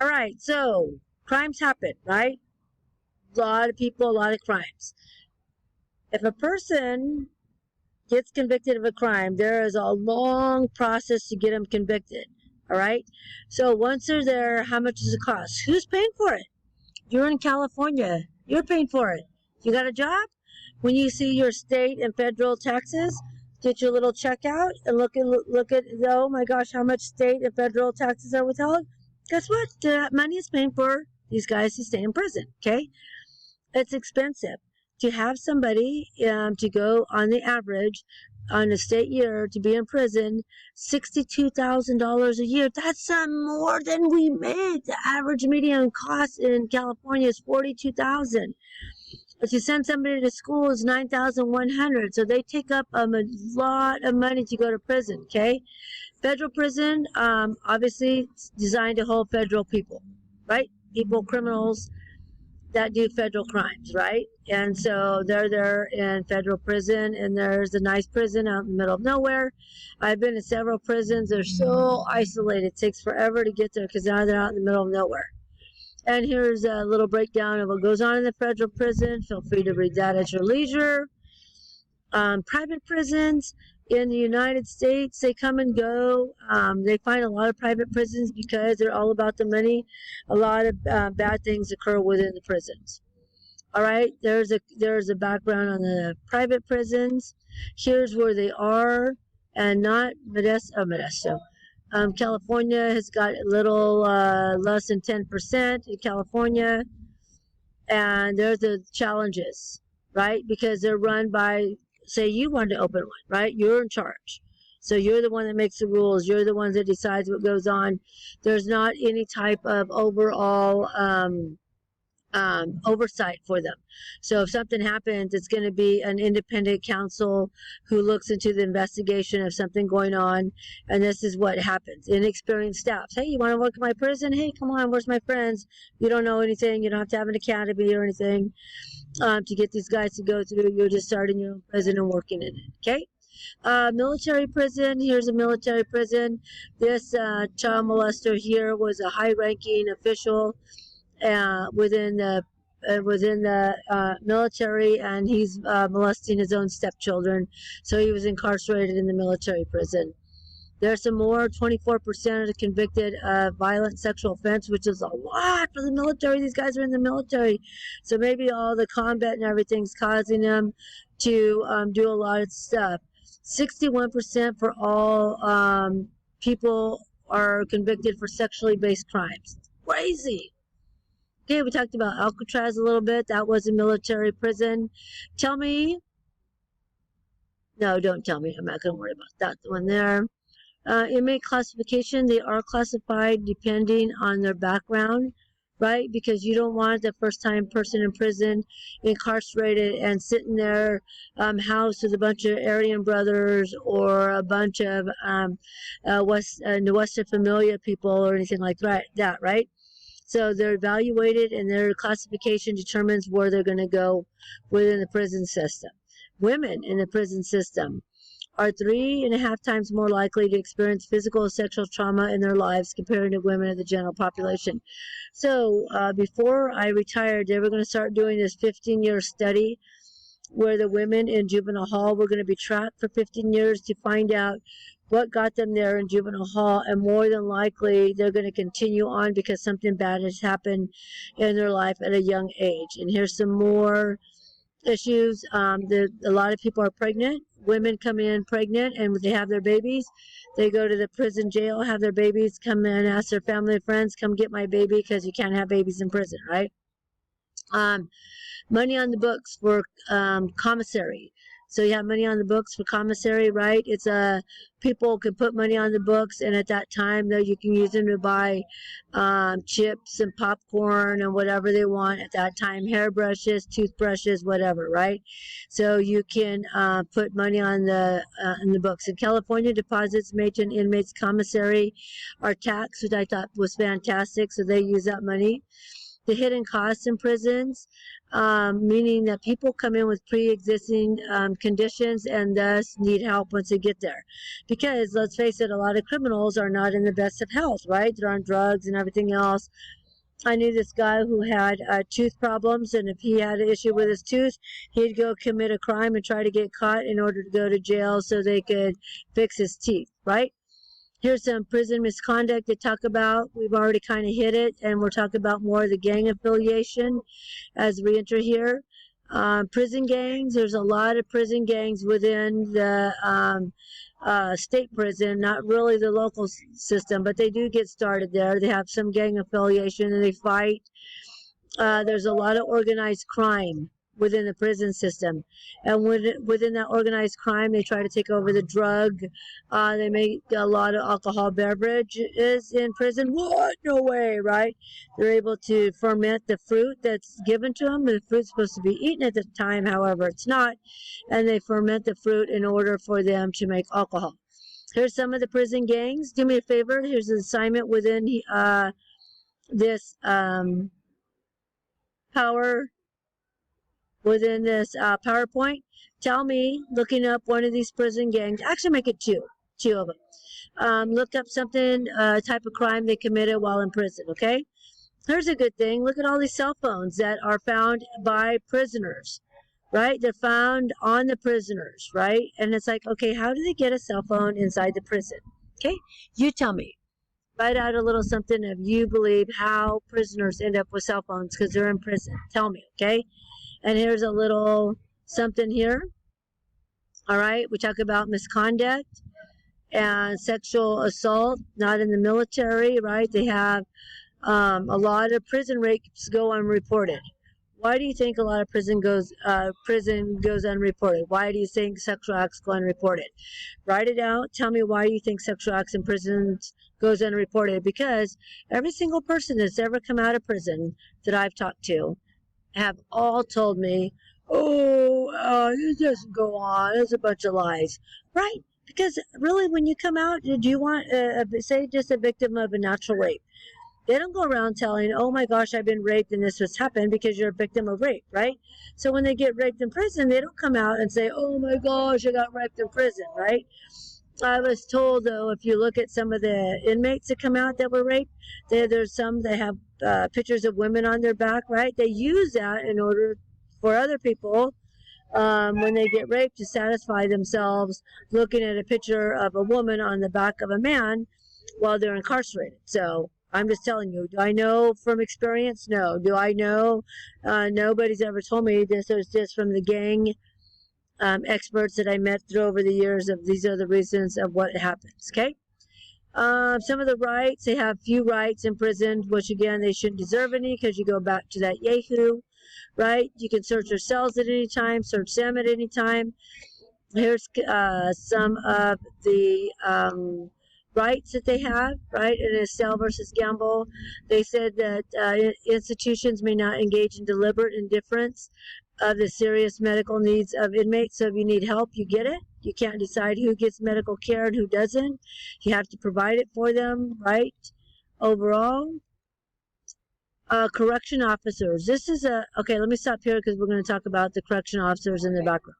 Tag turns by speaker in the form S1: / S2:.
S1: All right, so crimes happen, right? A lot of people, a lot of crimes. If a person gets convicted of a crime, there is a long process to get them convicted. All right. So once they're there, how much does it cost? Who's paying for it? You're in California. You're paying for it. You got a job? When you see your state and federal taxes, get your little check out and look at oh my gosh, how much state and federal taxes are withheld. Guess what? The money is paying for these guys to stay in prison. Okay, it's expensive to have somebody to go on the average on a state year to be in prison $62,000 a year. That's more than we made. The average median cost in California is $42,000. If you send somebody to school, it's $9,100. So they take up a lot of money to go to prison. Okay, federal prison, obviously designed to hold federal people, right? People, criminals that do federal crimes, right? And so they're there in federal prison, and there's a nice prison out in the middle of nowhere. I've been to several prisons. They're so isolated. It takes forever to get there because now they're out in the middle of nowhere. And here's a little breakdown of what goes on in the federal prison. Feel free to read that at your leisure. Private prisons in the United States, they come and go. They find a lot of private prisons because they're all about the money. A lot of bad things occur within the prisons. All right, there's a background on the private prisons. Here's where they are, and not Modesto. California has got a little less than 10% in California, and there's the challenges, right? Because they're run by, say you wanted to open one, right? You're in charge. So you're the one that makes the rules. You're the one that decides what goes on. There's not any type of overall oversight for them. So if something happens, it's going to be an independent counsel who looks into the investigation of something going on. And this is what happens. Inexperienced staff. Hey, you want to work in my prison? Hey, come on, where's my friends? You don't know anything. You don't have to have an academy or anything to get these guys to go through. You're just starting your own prison and working in it. Okay. Military prison. Here's a military prison. This child molester here was a high-ranking official within the military, and he's molesting his own stepchildren. So he was incarcerated in the military prison. There's some more. 24% are convicted of violent sexual offense, which is a lot for the military. These guys are in the military, so maybe all the combat and everything's causing them to do a lot of stuff. 61% for all people are convicted for sexually based crimes. Crazy. Okay, we talked about Alcatraz a little bit. That was a military prison. Tell me. No, don't tell me. I'm not going to worry about that one there. Inmate classification, they are classified depending on their background, right? Because you don't want the first-time person in prison incarcerated and sitting there housed with a bunch of Aryan brothers or a bunch of Nuestra Familia people or anything like that, right? So they're evaluated, and their classification determines where they're going to go within the prison system. Women in the prison system are 3.5 times more likely to experience physical or sexual trauma in their lives compared to women of the general population. So before I retired, they were going to start doing this 15-year study where the women in juvenile hall were going to be tracked for 15 years to find out what got them there in juvenile hall, and more than likely they're going to continue on because something bad has happened in their life at a young age. And here's some more issues. A lot of people are pregnant. Women come in pregnant, and when they have their babies, they go to the prison jail, have their babies, come in, ask their family and friends, come get my baby, because you can't have babies in prison, right? Money on the books for commissary. So you have money on the books for commissary, right? It's people can put money on the books, and at that time, though, you can use them to buy chips and popcorn and whatever they want at that time, hairbrushes, toothbrushes, whatever, right? So you can put money on in the books. In California, deposits made to an inmate's commissary are taxed, which I thought was fantastic. So they use that money. the hidden costs in prisons, meaning that people come in with pre-existing conditions and thus need help once they get there. Because let's face it, a lot of criminals are not in the best of health, right? They're on drugs and everything else. I knew this guy who had tooth problems, and if he had an issue with his tooth, he'd go commit a crime and try to get caught in order to go to jail so they could fix his teeth, right? Here's some prison misconduct to talk about. We've already kind of hit it, and we'll talk about more of the gang affiliation as we enter here. Prison gangs, there's a lot of prison gangs within the state prison, not really the local system, but they do get started there. They have some gang affiliation and they fight. There's a lot of organized crime within the prison system, and within that organized crime, they try to take over the drug. They make a lot of alcohol beverages in prison. What? No way, right? They're able to ferment the fruit that's given to them. The fruit's supposed to be eaten at the time, however, it's not, and they ferment the fruit in order for them to make alcohol. Here's some of the prison gangs. Do me a favor. Here's an assignment within this PowerPoint. Tell me, looking up one of these prison gangs, actually make it two of them. Look up something, type of crime they committed while in prison, okay? Here's a good thing. Look at all these cell phones that are found by prisoners, right? They're found on the prisoners, right? And it's like, okay, how do they get a cell phone inside the prison? Okay, you tell me. Write out a little something if you believe how prisoners end up with cell phones because they're in prison. Tell me, okay? And here's a little something here. All right, we talk about misconduct and sexual assault, not in the military, right? They have a lot of prison rapes go unreported. Why do you think a lot of prison goes unreported? Why do you think sexual acts go unreported? Write it out. Tell me why you think sexual acts in prisons goes unreported. Because every single person that's ever come out of prison that I've talked to have all told me, it doesn't go on. It's a bunch of lies. Right? Because really, when you come out, do you want, say, just a victim of a natural rape? They don't go around telling, oh my gosh, I've been raped and this has happened, because you're a victim of rape, right? So when they get raped in prison, they don't come out and say, oh my gosh, I got raped in prison, right? I was told, though, if you look at some of the inmates that come out that were raped, there's some that have pictures of women on their back, right? They use that in order for other people, when they get raped, to satisfy themselves looking at a picture of a woman on the back of a man while they're incarcerated. So I'm just telling you. Do I know from experience? No. Do I know? Nobody's ever told me this. It was just from the gang experts that I met through over the years of these are the reasons of what happens, okay? Some of the rights, they have few rights in prison, which again, they shouldn't deserve any, because you go back to that Yahoo, right? You can search your cells at any time, search them at any time. Here's some of the rights that they have, right? In Estelle versus Gamble, they said that institutions may not engage in deliberate indifference of the serious medical needs of inmates. So if you need help, you get it. You can't decide who gets medical care and who doesn't. You have to provide it for them, right? Overall, correction officers. This is okay, let me stop here because we're going to talk about the correction officers in the background.